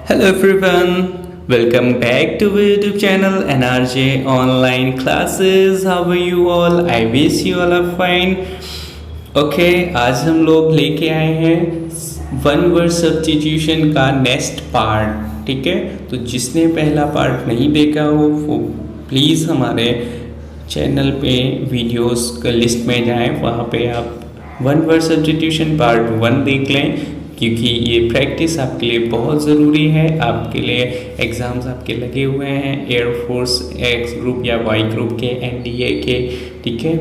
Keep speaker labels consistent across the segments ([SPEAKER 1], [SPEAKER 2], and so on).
[SPEAKER 1] Hello everyone, welcome back to our YouTube channel NRJ Online Classes. How are you all? I wish you all are fine. Okay, आज हम लोग लेके आए हैं one word substitution का next part. ठीक है, तो जिसने पहला पार्ट नहीं देखा हो वो प्लीज़ हमारे चैनल पे वीडियोस का लिस्ट में जाएं, वहाँ पे आप वन वर्ड सब्स्टिट्यूशन पार्ट 1 देख लें, क्योंकि ये प्रैक्टिस आपके लिए बहुत ज़रूरी है। आपके लिए एग्ज़ाम्स आपके लगे हुए हैं, एयरफोर्स एक्स ग्रुप या वाई ग्रुप के, एनडीए के, ठीक है,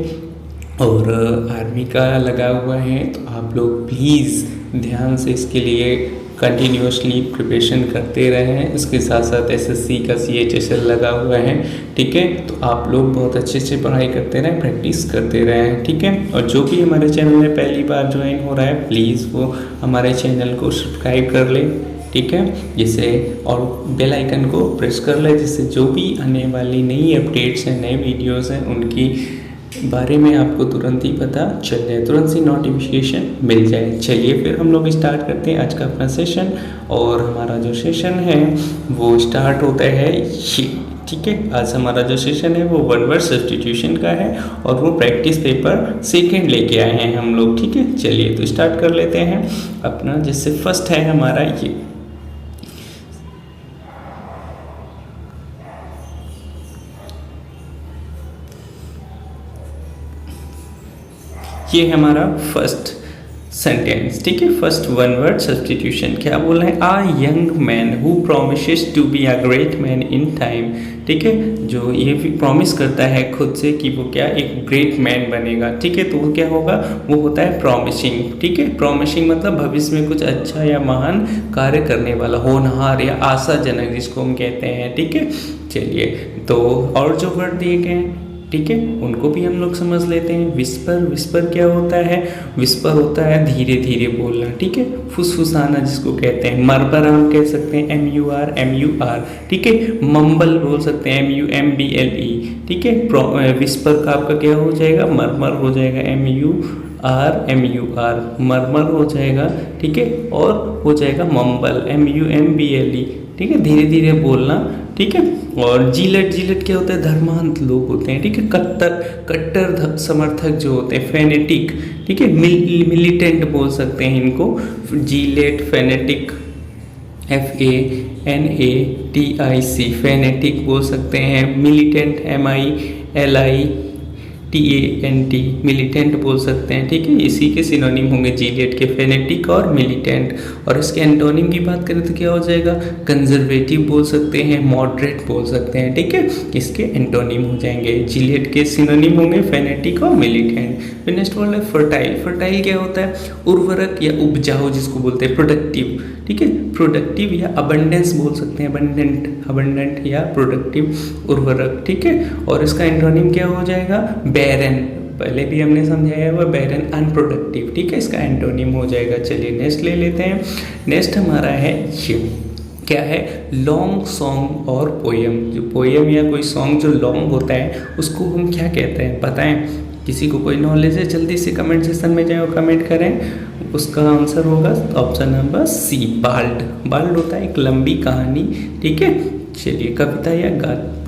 [SPEAKER 1] और आर्मी का लगा हुआ है। तो आप लोग प्लीज़ ध्यान से इसके लिए कंटिन्यूसली प्रिपरेशन करते रहें। इसके साथ साथ एसएससी का सीएचएसएल लगा हुआ है, ठीक है। तो आप लोग बहुत अच्छे से पढ़ाई करते रहें, प्रैक्टिस करते रहें, ठीक है। और जो भी हमारे चैनल में पहली बार ज्वाइन हो रहा है प्लीज़ वो हमारे चैनल को सब्सक्राइब कर ले, ठीक है, जिससे और बेल आइकन को प्रेस कर ले, जिससे जो भी आने वाली नई अपडेट्स हैं, नए वीडियोस हैं, उनकी बारे में आपको तुरंत ही पता चल जाए, तुरंत सी नोटिफिकेशन मिल जाए। चलिए फिर हम लोग स्टार्ट करते हैं आज का अपना सेशन। और हमारा जो सेशन है वो स्टार्ट होता है ये, ठीक है। आज हमारा जो सेशन है वो वन वर्ड सब्स्टिट्यूशन का है और वो प्रैक्टिस पेपर सेकंड लेके आए हैं हम लोग, ठीक है। चलिए तो स्टार्ट कर लेते हैं अपना, जिससे फर्स्ट है हमारा ये हमारा फर्स्ट सेंटेंस, ठीक है। फर्स्ट वन वर्ड सब्स्टिट्यूशन क्या बोल रहे हैं? A young man who promises to be a great man in time, ठीक है। जो ये भी प्रॉमिस करता है खुद से कि वो क्या एक ग्रेट मैन बनेगा, ठीक है। तो वो क्या होगा? वो होता है प्रॉमिसिंग, ठीक है। प्रॉमिसिंग मतलब भविष्य में कुछ अच्छा या महान कार्य करने वाला, होनहार या आशाजनक जिसको हम कहते हैं, ठीक है। चलिए तो और जो वर्ड दिए गए हैं, ठीक है, उनको भी हम लोग समझ लेते हैं। विस्पर, विस्पर क्या होता है? विस्पर होता है धीरे धीरे बोलना, ठीक है, फुसफुसाना जिसको कहते हैं। मरबर हम कह सकते हैं MUR, ठीक है। मम्बल बोल सकते हैं MUMBLE, ठीक है। विस्पर का आपका क्या हो जाएगा? मरमर हो जाएगा, MUR, मरमर हो जाएगा, ठीक है। और हो जाएगा मम्बल, MUMBLE, ठीक है, धीरे धीरे बोलना, ठीक है। और जीलट, जीलट क्या होता है? धर्मांत लोग होते हैं, ठीक है। कट्टर समर्थक जो होते हैं, फेनेटिक, ठीक है। मिलिटेंट बोल सकते हैं इनको, जीलेट, फेनेटिक, FANATIC, फेनेटिक बोल सकते हैं। मिलिटेंट, MILITANT, मिलिटेंट बोल सकते हैं, ठीक है। इसी के सिनोनिम होंगे जीलेट के, फेनेटिक और मिलिटेंट। और इसके एंटोनिम की बात करें तो क्या हो जाएगा? कंजर्वेटिव बोल सकते हैं, मॉडरेट बोल सकते हैं, ठीक है। इसके एंटोनिम हो जाएंगे, जीलेट के सिनोनिम होंगे फेनेटिक और मिलिटेंट। फिर नेक्स्ट वर्ड है फर्टाइल। फर्टाइल क्या होता है? उर्वरक या उपजाऊ जिसको बोलते हैं, प्रोडक्टिव, ठीक है। प्रोडक्टिव या अबंडेंस बोल सकते हैं, अबंडेंट या प्रोडक्टिव, उर्वरक, ठीक है। और इसका एंटोनिम क्या हो जाएगा? बैरन, पहले भी हमने समझाया हुआ, बैरन अनप्रोडक्टिव, ठीक है, इसका एंटोनिम हो जाएगा। चलिए नेक्स्ट ले लेते हैं। नेक्स्ट हमारा है ये, क्या है? लॉन्ग सॉन्ग और पोयम। जो पोयम या कोई सॉन्ग जो लॉन्ग होता है उसको हम क्या कहते हैं बताएं? किसी को कोई नॉलेज है जल्दी से कमेंट सेक्शन में जाए और कमेंट करें। उसका आंसर होगा option number C, bald. Bald होता है एक लंबी कहानी, ठीक है। चलिए कविता या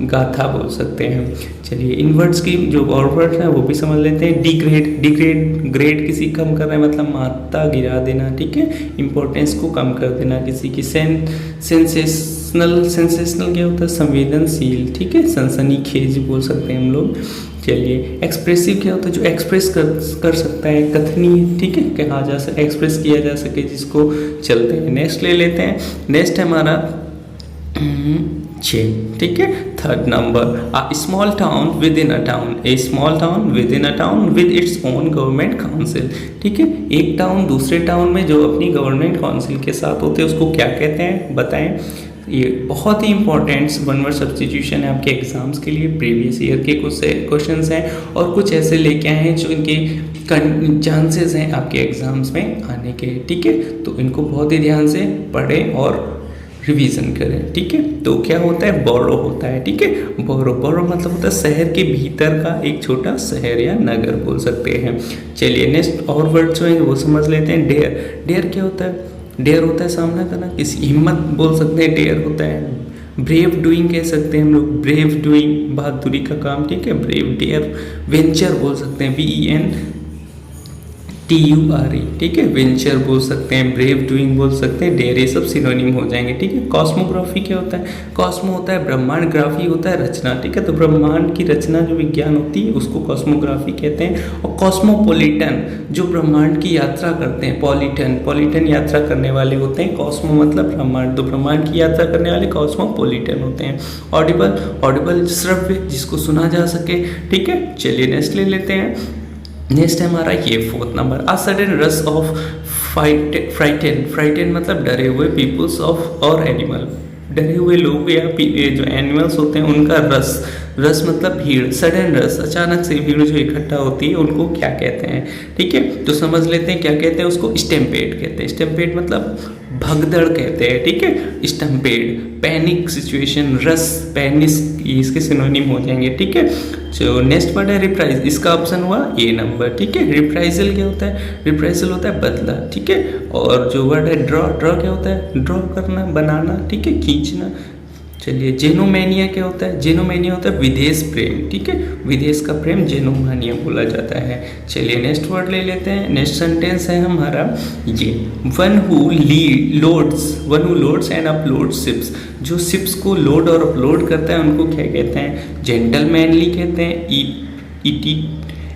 [SPEAKER 1] गाथा बोल सकते हैं। चलिए इन वर्ड्स की जो और वर्ड्स हैं वो भी समझ लेते हैं। डिग्रेड, ग्रेड किसी कम कर रहे हैं मतलब महत्ता गिरा देना, ठीक है, इंपॉर्टेंस को कम कर देना किसी की। सेंसेशनल क्या होता है? संवेदनशील, ठीक है, सनसनीखेज बोल सकते हैं हम लोग। चलिए एक्सप्रेसिव क्या होता है? जो एक्सप्रेस कर सकता है, कथनीय, ठीक है, कहा जा सके, एक्सप्रेस किया जा सके जिसको चलते हैं। नेक्स्ट ले लेते हैं। नेक्स्ट हमारा 6, ठीक है, third number. A small town with in a town, A small town with in a town with its own government council, ठीक है। एक टाउन दूसरे टाउन में जो अपनी गवर्नमेंट काउंसिल के साथ होते हैं उसको क्या कहते हैं बताएं? ये बहुत ही इंपॉर्टेंट वन वर्ड सब्स्टिट्यूशन है आपके एग्जाम्स के लिए। प्रीवियस ईयर के कुछ क्वेश्चंस हैं और कुछ ऐसे लेके आए हैं जो इनके चांसेस हैं आपके एग्जाम्स में आने के, ठीक है। तो इनको बहुत ही ध्यान से पढ़ें और रिवीजन करें, ठीक है। तो क्या होता है? बोरो होता है, ठीक है। बोरो मतलब होता है शहर के भीतर का एक छोटा शहर या नगर बोल सकते हैं। चलिए नेक्स्ट और वर्ड जो है वो समझ लेते हैं। डेयर, डेयर क्या होता है? डेयर होता है सामना करना, किसी हिम्मत बोल सकते हैं, डेयर होता है। ब्रेव डूइंग कह सकते हैं हम लोग, ब्रेव डूइंग बहादुरी का काम, ठीक है, ब्रेव। डेयर वेंचर बोल सकते हैं, VENTURE, ठीक है, वेंचर बोल सकते हैं, ब्रेव डूइंग बोल सकते हैं, डेयर, ये सब सिनोनिम हो जाएंगे, ठीक है। कॉस्मोग्राफी क्या होता है? कॉस्मो होता है ब्रह्मांड, ग्राफी होता है रचना, ठीक है। तो ब्रह्मांड की रचना जो विज्ञान होती है उसको कॉस्मोग्राफी कहते हैं। और कॉस्मोपॉलिटन जो ब्रह्मांड की यात्रा करते हैं, पॉलिटन यात्रा करने वाले होते हैं। कॉस्मो मतलब ब्रह्मांड, तो ब्रह्मांड की यात्रा करने वाले कॉस्मोपॉलिटन होते हैं। ऑडिबल श्रव्य, जिसको सुना जा सके, ठीक है। चलिए नेक्स्ट ले लेते हैं। नेक्स्ट है हमारा ये 4th number, a sudden rush of frighten मतलब डरे हुए, पीपुल्स ऑफ और एनिमल, डरे हुए लोग या जो एनिमल्स होते हैं उनका रस मतलब भीड़, सडन रस, अचानक से भीड़ जो इकट्ठा होती है उनको क्या कहते हैं, ठीक है। तो समझ लेते हैं क्या कहते हैं उसको, स्टैम्पेड कहते हैं। स्टैम्पेड मतलब भगदड़ कहते हैं, ठीक है। स्टैम्पेड, पैनिक सिचुएशन, रस, पैनिस, इसके सिनोनिम हो जाएंगे, ठीक है। जो नेक्स्ट वर्ड है रिप्राइज, इसका ऑप्शन हुआ ए नंबर, ठीक है। रिप्राइजल क्या होता है? रिप्राइजल होता है बदला, ठीक है। और जो वर्ड है ड्रॉ क्या होता है? ड्रॉ करना, बनाना, ठीक है, खींचना। चलिए जेनोमेनिया क्या होता है? जेनोमेनिया होता है विदेश प्रेम, ठीक है, विदेश का प्रेम जेनोमेनिया बोला जाता है। चलिए नेक्स्ट वर्ड ले लेते हैं। नेक्स्ट सेंटेंस है हमारा ये, one who loads and uploads ships, जो शिप्स को लोड और अपलोड करता है उनको क्या कहते हैं? जेंटलमैनली कहते हैं,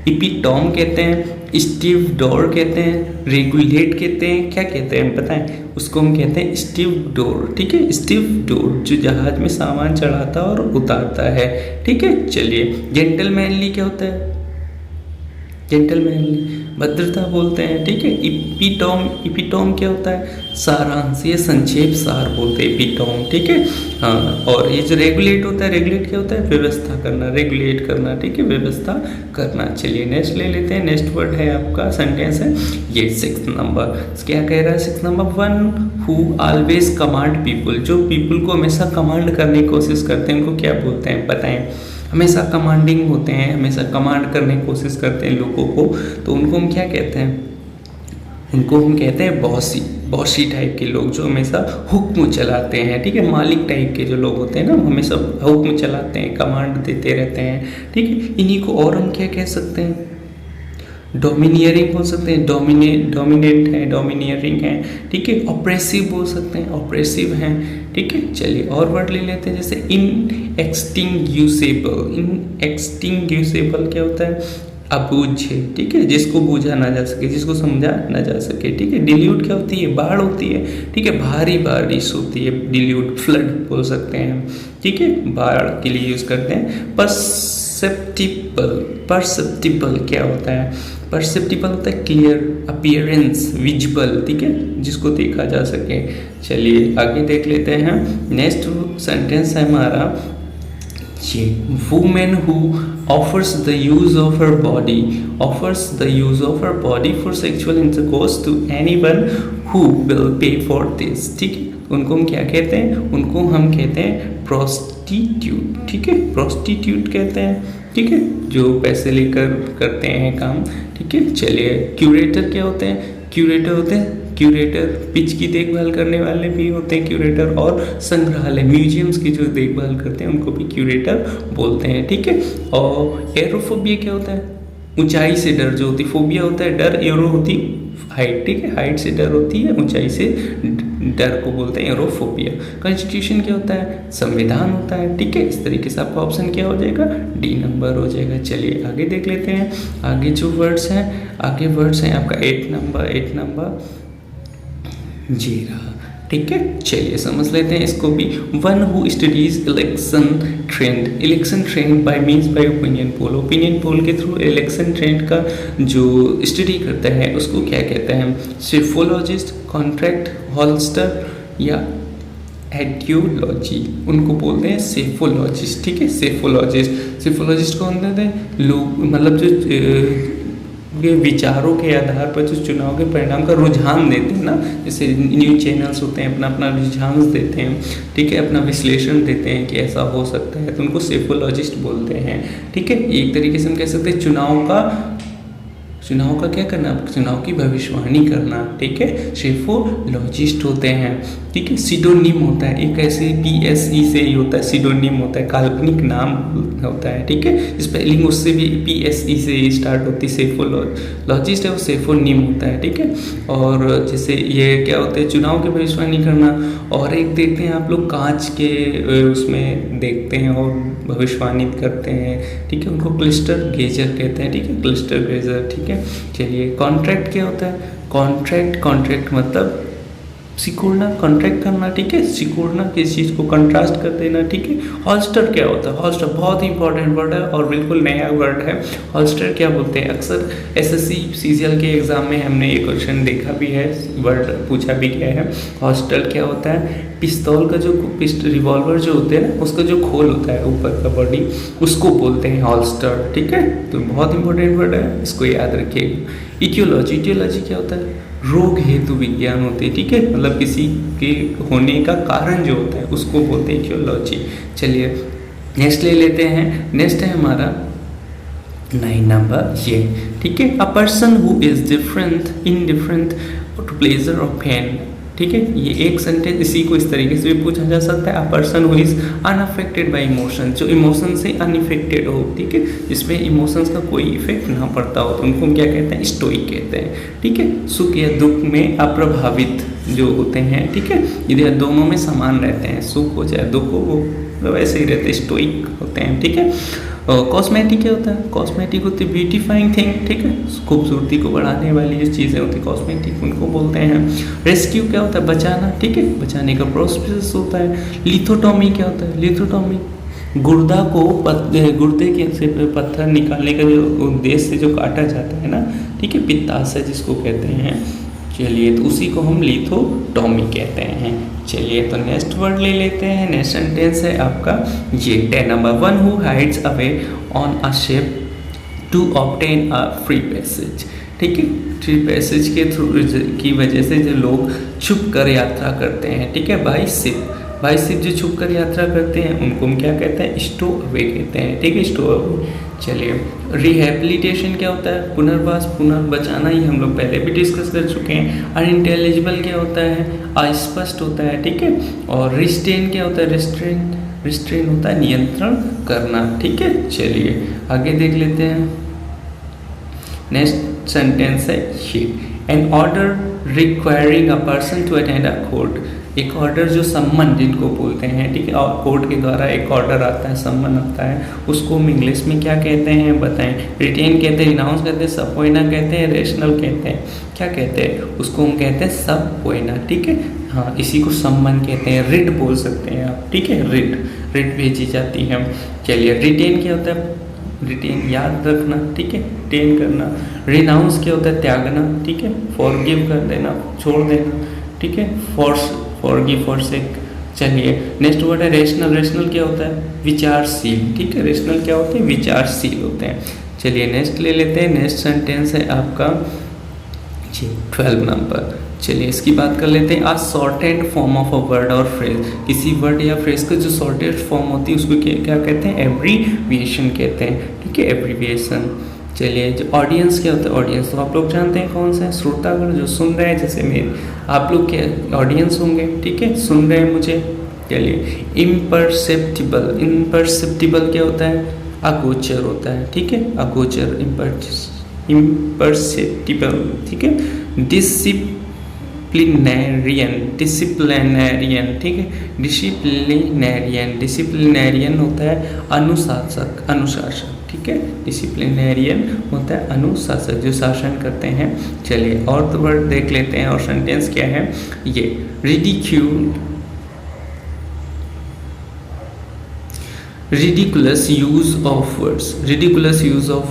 [SPEAKER 1] इपिटॉम कहते हैं, स्टीव डोर कहते हैं, रेगुलेट कहते हैं, क्या कहते हैं बताएं? उसको हम कहते हैं स्टीव डोर, ठीक है। स्टीव डोर जो जहाज में सामान चढ़ाता और उतारता है, ठीक है। चलिए जेंटलमैनली क्या होता है? जेंटलमैनली भद्रता बोलते हैं, ठीक है। इपिटॉम क्या होता है? सारांश, ये संक्षेप सार बोलते हैं इपिटॉम, ठीक है। हाँ, और ये जो रेगुलेट होता है, रेगुलेट क्या होता है? व्यवस्था करना, रेगुलेट करना, ठीक है, व्यवस्था करना। चलिए नेक्स्ट ले लेते हैं। नेक्स्ट वर्ड है आपका, सेंटेंस है ये 6th नंबर। क्या कह रहा है 6th number? One who always command people, जो पीपल को हमेशा कमांड करने की कोशिश करते हैं उनको क्या बोलते हैं बताएं? हमेशा कमांडिंग होते हैं, हमेशा कमांड करने की कोशिश करते हैं लोगों को, तो उनको हम क्या कहते हैं? उनको हम कहते हैं बॉसी टाइप के लोग, जो हमेशा हुक्म चलाते हैं, ठीक है। मालिक टाइप के जो लोग होते हैं ना, हमेशा हुक्म चलाते हैं, कमांड देते रहते हैं, ठीक है। इन्हीं को और हम क्या कह सकते हैं? डोमिनियरिंग बोल सकते हैं, डोमिनेंट है, डोमिनियरिंग है, ठीक है। ऑप्रेसिव बोल सकते हैं, ऑप्रेसिव हैं, ठीक है। चलिए और वर्ड ले लेते हैं, जैसे इनएक्सटिंग्यूशेबल क्या होता है? अबूझ, ठीक है, जिसको बूझा ना जा सके, जिसको समझा ना जा सके, ठीक है। डिल्यूट क्या होती है? बाढ़ होती है, ठीक है, भारी बारिश होती है, डिल्यूट, फ्लड बोल सकते हैं, ठीक है, बाढ़ के लिए यूज करते हैं। परसेप्टिबल क्या होता है? परसेप्टिबल होता है क्लियर, अपीयरेंस, विजिबल, ठीक है, जिसको देखा जा सके। चलिए आगे देख लेते हैं। नेक्स्ट सेंटेंस है हमारा ये, women who offers the use of her body for sexual intercourse to anyone who will pay for this, ठीक है। उनको हम क्या कहते हैं? उनको हम कहते हैं प्रोस्टिट्यूट, ठीक है, प्रोस्टिट्यूट कहते हैं, ठीक है, जो पैसे लेकर करते हैं काम, ठीक है। चलिए क्यूरेटर क्या होते हैं? क्यूरेटर पिच की देखभाल करने वाले भी होते हैं क्यूरेटर, और संग्रहालय, म्यूजियम्स की जो देखभाल करते हैं उनको भी क्यूरेटर बोलते हैं, ठीक है। और एरोफोबिया क्या होता है? ऊंचाई से डर जो होती, फोबिया होता है डर, एरो होती हाइट, ठीक है, हाइट से डर होती है, ऊंचाई से डर को बोलते हैं एरोफोबिया। कॉन्स्टिट्यूशन क्या होता है? संविधान होता है, ठीक है। इस तरीके से आपका ऑप्शन क्या हो जाएगा? डी नंबर हो जाएगा। चलिए आगे देख लेते हैं। आगे जो वर्ड्स हैं, आपका 8 नंबर जी रहा, ठीक है। चलिए समझ लेते हैं इसको भी। One who studies election trend by opinion poll के थ्रू इलेक्शन ट्रेंड का जो स्टडी करता है उसको क्या कहते हैं? सेफोलॉजिस्ट, कॉन्ट्रैक्ट हॉलस्टर या एडियोलॉजी, उनको बोलते हैं सेफोलॉजिस्ट, ठीक है। सेफोलॉजिस्ट कौन होते हैं? लोग मतलब जो के विचारों के आधार पर जो चुनाव के परिणाम का रुझान देते हैं ना, जैसे न्यूज चैनल्स होते हैं, अपना रुझान देते हैं, ठीक है, अपना विश्लेषण देते हैं कि ऐसा हो सकता है, तो उनको सेफोलॉजिस्ट बोलते हैं, ठीक है। एक तरीके से हम कह सकते हैं चुनाव का चुनाव का क्या करना, चुनाव की भविष्यवाणी करना, ठीक है, सेफोलॉजिस्ट होते हैं, ठीक है। सिडोनिम होता है, एक ऐसे PSE से ही होता है, सिडोनिम होता है, काल्पनिक नाम होता है, ठीक है। स्पेलिंग उससे भी PSE से ही स्टार्ट होती है। सेफोलॉजिस्ट है वो सेफोनिम होता है, ठीक है। और जैसे ये क्या होते हैं, चुनाव की भविष्यवाणी करना। और एक देखते हैं आप लोग कांच के उसमें देखते हैं और भविष्यवाणी करते हैं, ठीक है, उनको क्लस्टर गेजर कहते हैं, ठीक है, क्लस्टर गेजर, ठीक है। चलिए कॉन्ट्रैक्ट क्या होता है, कॉन्ट्रैक्ट मतलब सिकुड़ना, कॉन्ट्रैक्ट करना, ठीक है, सिकुड़ना, किसी चीज़ को कंट्रास्ट कर देना, ठीक है। हॉल्स्टर क्या होता है, हॉल्स्टर बहुत ही इंपॉर्टेंट वर्ड है और बिल्कुल नया वर्ड है। हॉल्स्टर क्या बोलते हैं, अक्सर SSC CGL के एग्जाम में हमने ये क्वेश्चन देखा भी है, वर्ड पूछा भी गया है। हॉल्स्टर क्या होता है, पिस्तौल का जो रिवॉल्वर जो होते हैं ना, उसका जो खोल होता है ऊपर का बॉडी, उसको बोलते हैं हॉल्स्टर, ठीक है। तो बहुत इंपॉर्टेंट वर्ड है, इसको याद रखिएगा। इटियोलॉजी क्या होता है, रोग हेतु विज्ञान होते हैं, ठीक है, मतलब किसी के होने का कारण जो होता है उसको बोलते हैं इटियोलॉजी। चलिए नेक्स्ट ले लेते हैं, नेक्स्ट है हमारा 9 नंबर ये, ठीक है। A person who is indifferent to pleasure और पेन, ठीक है। ये एक सेंटेंस इसी को इस तरीके से भी पूछा जा सकता है, a person who is unaffected bye emotion, जो इमोशन से अनइफेक्टेड हो, ठीक है, जिसमें इमोशंस का कोई इफेक्ट ना पड़ता हो, तो उनको हम क्या कहते हैं, स्टोइक कहते हैं, ठीक है। सुख या दुख में अप्रभावित जो होते हैं, ठीक है, यदि दोनों में समान रहते हैं, सुख हो चाहे दुख हो, वो वैसे ही रहते हैं, स्टोइक होते हैं, ठीक है। कॉस्मेटिक क्या होता है, कॉस्मेटिक होती है ब्यूटीफाइंग थिंग, ठीक है, खूबसूरती को बढ़ाने वाली जो चीज़ें होती है कॉस्मेटिक, उनको बोलते हैं। रेस्क्यू क्या होता है, बचाना, ठीक है, बचाने का प्रोसेस होता है। लिथोटॉमी क्या होता है, लिथोटॉमी गुर्दा को गुर्दे के से पत्थर निकालने का जो उद्देश्य से जो काटा जाता है ना, ठीक है, पित्ताशय जिसको कहते हैं। चलिए तो उसी को हम लिथोटॉमी कहते हैं। चलिए तो नेक्स्ट वर्ड ले लेते हैं, नेक्स्ट सेंटेंस है आपका ये 10 number, one who hides away on a ship to obtain a free passage, ठीक है। फ्री पैसेज के थ्रू की वजह से जो लोग छुप कर यात्रा करते हैं, ठीक है, बाई शिप जो छुप कर यात्रा करते हैं उनको हम क्या कहते हैं, स्टो अवे कहते हैं, ठीक है, स्टो अवे। चलिए रिहेबिलिटेशन क्या होता है, पुनर्वास, पुनर्बचाना, ही हम लोग पहले भी डिस्कस कर चुके हैं। अनइंटेलिजिबल क्या होता है, अस्पष्ट होता है, ठीक है। और रिस्ट्रेन क्या होता है, रिस्ट्रेन होता है नियंत्रण करना, ठीक है। चलिए आगे देख लेते हैं, नेक्स्ट सेंटेंस है ये, an order requiring a person to attend a court, एक ऑर्डर जो सम्मन जिनको बोलते हैं, ठीक है, और कोर्ट के द्वारा एक ऑर्डर आता है, सम्मन आता है, उसको हम इंग्लिश में क्या कहते हैं बताएं। रिटेन कहते हैं, रिनाउंस कहते हैं, सबपोइना कहते हैं, रेशनल कहते हैं, क्या कहते हैं, उसको हम कहते हैं सबपोइना, ठीक है। हाँ, इसी को सम्मन कहते हैं, रिट बोल सकते हैं आप, ठीक है, रिट भेजी जाती है। चलिए रिटेन क्या होता है, रिटेन याद रखना, ठीक है, रिटेन करना। रिनाउंस क्या होता है, त्यागना, ठीक है, फॉरगिव कर देना, छोड़ देना, ठीक है, फॉरगिव, फॉरसेक। चलिए नेक्स्ट वर्ड है रेशनल क्या होता है, विचारशील, ठीक है, रेशनल क्या होते हैं, विचारशील होते हैं। चलिए नेक्स्ट ले लेते हैं, नेक्स्ट सेंटेंस है आपका 12 नंबर। चलिए इसकी बात कर लेते हैं, a shorted form of a word और फ्रेज, किसी वर्ड या फ्रेज का जो शॉर्टेड फॉर्म होती है उसको क्या कहते हैं, एब्रीविएशन कहते हैं, ठीक है, एब्रीविएशन। चलिए जो ऑडियंस क्या होता है, ऑडियंस तो आप लोग जानते हैं कौन सा है, श्रोतागण जो सुन रहे हैं, जैसे मेरे आप लोग के ऑडियंस होंगे, ठीक है, सुन रहे हैं मुझे। चलिए इम्परसेप्टिबल क्या होता है, अगोचर होता है, ठीक है, अगोचर, इम्परसेप्टिबल, ठीक है। डिसिप्लिनरियन, ठीक है, डिसिप्लिनरियन होता है अनुशासक, ठीक है, डिसिप्लिनरियन होता है अनुशासक, जो शासन करते हैं। चलिए और तो वर्ड देख लेते हैं, और सेंटेंस क्या है ये, ridiculous use of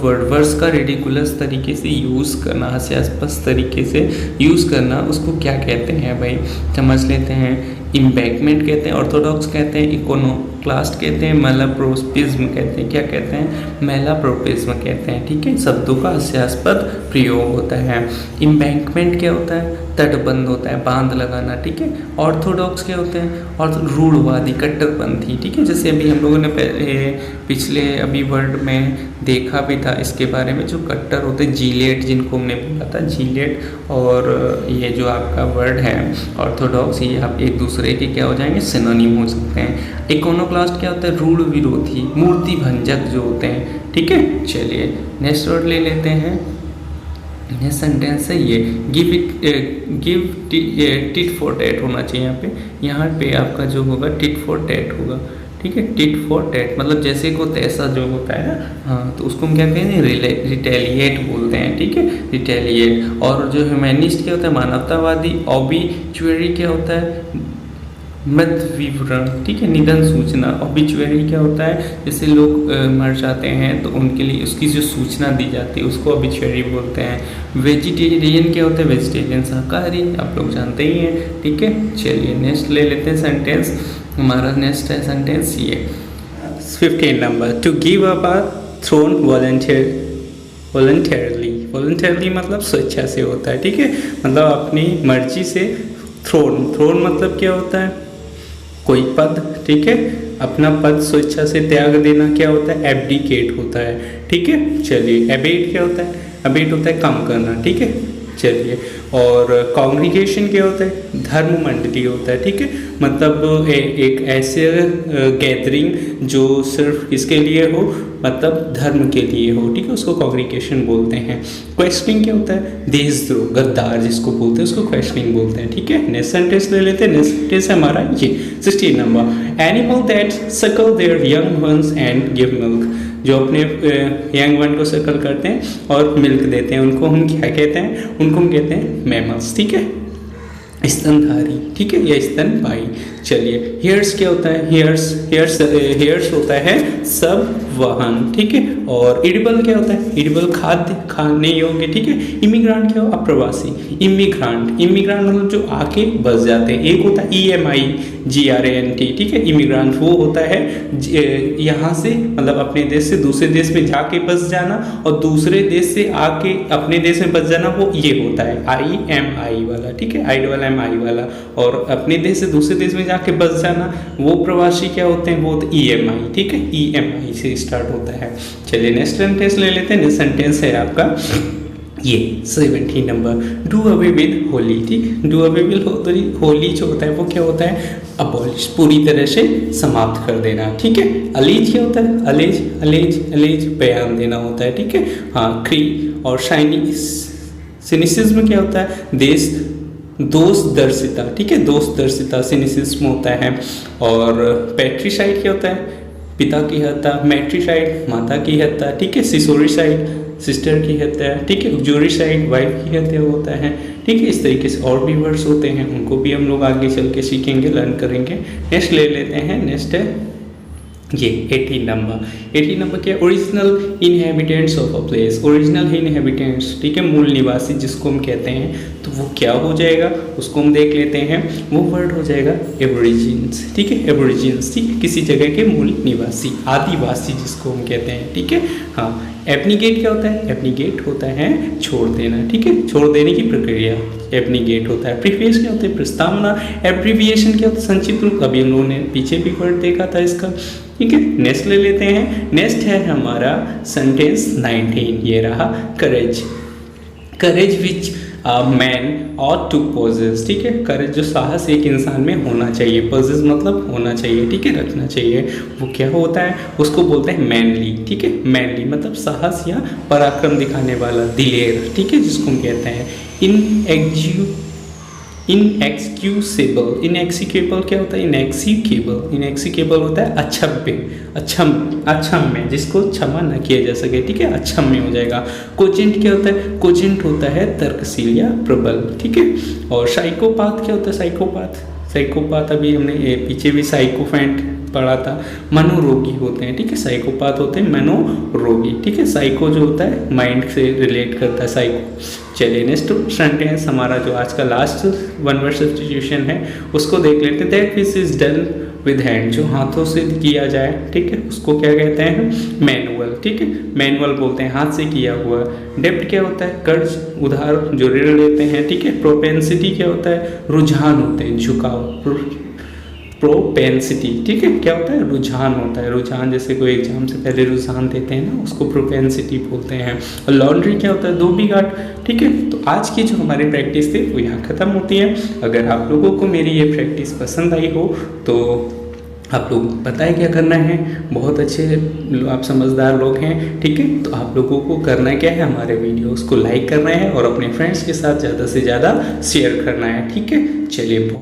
[SPEAKER 1] word, words का रिडिकुलस तरीके से यूज़ करना, हास्यास्पद तरीके से यूज़ करना, उसको क्या कहते हैं भाई, समझ लेते हैं। इम्बैकमेंट कहते हैं, ऑर्थोडॉक्स कहते हैं, क्लास्ट कहते हैं, मैलाप्रोपिज्म कहते हैं, क्या कहते हैं, मैलाप्रोपिज्म कहते हैं। ठीक है, शब्दों का हास्यास्पद प्रयोग होता है। इम्बैंकमेंट क्या होता है, तटबंध होता है, बांध लगाना। ठीक है, ऑर्थोडॉक्स क्या होते हैं, और रूढ़वादी, कट्टरपंथी। ठीक है, जैसे अभी हम लोगों ने पिछले अभी वर्ड में देखा भी था इसके बारे में, जो कट्टर होते हैं, जीलेट जिनको हमने बोला था, जीलेट और ये जो आपका वर्ड है ऑर्थोडॉक्स, ये आप एक दूसरे के क्या हो जाएंगे, सिनोनिम हो सकते हैं। इकोनोक्लास्ट क्या होता है, रूढ़ विरोधी, मूर्ति भंजक जो होते हैं। ठीक है, चलिए नेक्स्ट वर्ड ले लेते हैं। नेक्स्ट सेंटेंस है ये, गिव टिट फॉर टैट होना चाहिए यहाँ पे आपका जो होगा टिट फॉर टैट होगा। ठीक है, टिट फॉर टैट मतलब जैसे को तैसा जो होता है ना, हाँ, तो उसको हम क्या कहते हैं, रिटेलिएट बोलते हैं। ठीक है, रिटेलिएट। और जो ह्यूमैनिस्ट क्या होता है, मानवतावादी। ऑबिचुअरी क्या होता है, मृत विवरण। ठीक है, निधन सूचना। ऑबिचुअरी क्या होता है, जैसे लोग मर जाते हैं तो उनके लिए उसकी जो सूचना दी जाती है उसको ऑबिचुअरी बोलते हैं। वेजिटेरियन क्या होता है, वेजिटेरियन शाकाहारी, आप लोग जानते ही हैं। ठीक है, चलिए नेक्स्ट ले लेते हैं सेंटेंस। हमारा नेक्स्ट है सेंटेंस ये 15 number, to give up a throne voluntarily मतलब स्वेच्छा से होता है। ठीक है, मतलब अपनी मर्जी से। थ्रोन मतलब क्या होता है, कोई पद। ठीक है, अपना पद स्वेच्छा से त्याग देना क्या होता है, एब्डिकेट होता है। ठीक है, चलिए एबेट क्या होता है, एबेट होता है कम करना। ठीक है, चलिए। और कॉन्ग्रीगेशन क्या होता है, धर्म मंडली होता है। ठीक है, मतलब एक ऐसे गैदरिंग जो सिर्फ किसके लिए हो, मतलब धर्म के लिए हो। ठीक है, उसको कॉन्ग्रीगेशन बोलते हैं। क्वेश्चनिंग क्या होता है, देशद्रोह, गद्दार जिसको बोलते हैं उसको क्वेश्चनिंग बोलते हैं। ठीक है, नेक्स्ट सेंटेंस ले लेते हैं। नेक्स्ट सेंटेंस है हमारा ये 16 नंबर, एनिमल दैट सकल there young ones and give milk, जो अपने यंग वन को सकल करते हैं और मिल्क देते हैं, उनको हम क्या कहते हैं, उनको हम कहते हैं मैमल्स। ठीक है, स्तनधारी। ठीक है, या स्तनपाई। चलिए हेयर्स क्या होता है, हेयर्स होता है सब वाहन। ठीक है, और इडिबल क्या होता है, इडिबल खाद्य, खाने योग्य। ठीक है, इमिग्रांट क्या हो, अप्रवासी। इमिग्रांट मतलब जो आके बस जाते हैं। एक होता है EMIGRANT। ठीक है, इमिग्रांट वो होता है यहाँ से मतलब अपने देश से दूसरे देश में जाके बस जाना, और दूसरे देश से आके अपने देश में बस जाना, वो ये होता है IMI वाला। ठीक है, IMI वाला। और अपने देश से दूसरे देश में जाके बस जाना, वो प्रवासी क्या होते हैं, वो EMI। ठीक है, EMI से स्टार्ट होता है। चलिए नेक्स्ट सेंटेंस ले लेते हैं। नेक्स्ट सेंटेंस है आपका ये 17 number, do away with Holi. ठीक, डू अवे विद होली जो होता है वो क्या होता है, अबॉलिश, पूरी तरह से समाप्त कर देना। ठीक है, अलीज क्या होता है, अलेज बयान देना होता है। ठीक है, हाँ, क्री और सिनिसिज्म क्या होता है, दोष दर्शिता। ठीक है, दोष दर्शिता सिनिसिज्म होता है। और पैट्रिसाइड क्या होता है, पिता की हत्या। मैट्रिसाइड माता की हत्या। ठीक है, सिसोरिसाइड सिस्टर की हत्या। ठीक है, जोरिसाइड वाइफ की हत्या होता है। ठीक है, इस तरीके से और भी वर्ड्स होते हैं, उनको भी हम लोग आगे चल के सीखेंगे, लर्न करेंगे। नेक्स्ट ले लेते हैं। नेक्स्ट है ये 18 नंबर क्या, original inhabitants of a place. Original inhabitants, ठीक है, मूल निवासी जिसको हम कहते हैं, तो वो क्या हो जाएगा उसको हम देख लेते हैं। वो वर्ड हो जाएगा एबोरिजिन्स। ठीक है, एबोरिजिन्स। ठीक है, किसी जगह के मूल निवासी, आदिवासी जिसको हम कहते हैं। ठीक है, हाँ। एब्निगेट क्या होता है, एब्निगेट होता है छोड़ देना। ठीक है, छोड़ देने की प्रक्रिया एब्निगेट होता है। प्रीफेस क्या होता है, प्रस्तावना। एब्रिविएशन क्या होता है, संक्षिप्त रूप। अभी हम लोगों ने पीछे भी वर्ड देखा था इसका। ठीक है, नेक्स्ट ले लेते हैं। नेक्स्ट है हमारा सेंटेंस 19, ये रहा करेज विच मैन और टू पोजेस। ठीक है, करेज जो साहस एक इंसान में होना चाहिए, पोजेस मतलब होना चाहिए। ठीक है, रखना चाहिए, वो क्या होता है, उसको बोलते हैं मैनली। ठीक है, मैनली मतलब साहस या पराक्रम दिखाने वाला, दिलेर। ठीक है, जिसको हम कहते हैं इनएक्सिक्यूबल क्या होता है, इनएक्सिक्यूबल होता है अक्षम्य, जिसको क्षमा न किया जा सके। ठीक है, अक्षम्य हो जाएगा। कोजेंट क्या होता है, कोजेंट होता है तर्कशील या प्रबल। ठीक है, और साइकोपाथ क्या होता है, साइकोपाथ अभी हमने पीछे भी साइकोफेंट पढ़ा था, मनोरोगी होते हैं। ठीक है, साइकोपाथ होते हैं मनोरोगी। ठीक है, साइको जो होता है माइंड से रिलेट करता है, साइको। चलिए नेक्स्ट सेंटेंस हमारा जो आज का लास्ट वन वर्ड सब्स्टिट्यूशन है उसको देख लेते हैं। That fish is done with hand, जो हाथों से किया जाए, ठीक है, उसको क्या कहते हैं, मैनुअल, ठीक है, मैनुअल बोलते हैं, हाथ से किया हुआ। डेब्ट क्या होता है, कर्ज, उधार, जो ऋण लेते हैं, ठीक है। प्रोपेंसिटी क्या होता है, रुझान होते हैं, झुकाव, प्रोपेंसिटी, ठीक है, क्या होता है, रुझान होता है। रुझान जैसे कोई एग्जाम से पहले रुझान देते हैं ना, उसको प्रोपेंसिटी बोलते हैं। और लॉन्ड्री क्या होता है, धोबी घाट, ठीक है। तो आज की जो हमारी प्रैक्टिस थी वो यहाँ ख़त्म होती है। अगर आप लोगों को मेरी ये प्रैक्टिस पसंद आई हो तो आप लोग पता है क्या करना है, बहुत अच्छे आप समझदार लोग हैं, ठीक है। तो आप लोगों को करना क्या है, हमारे वीडियोस को लाइक करना है और अपने फ्रेंड्स के साथ ज़्यादा से ज़्यादा शेयर करना है, ठीक है। चलिए।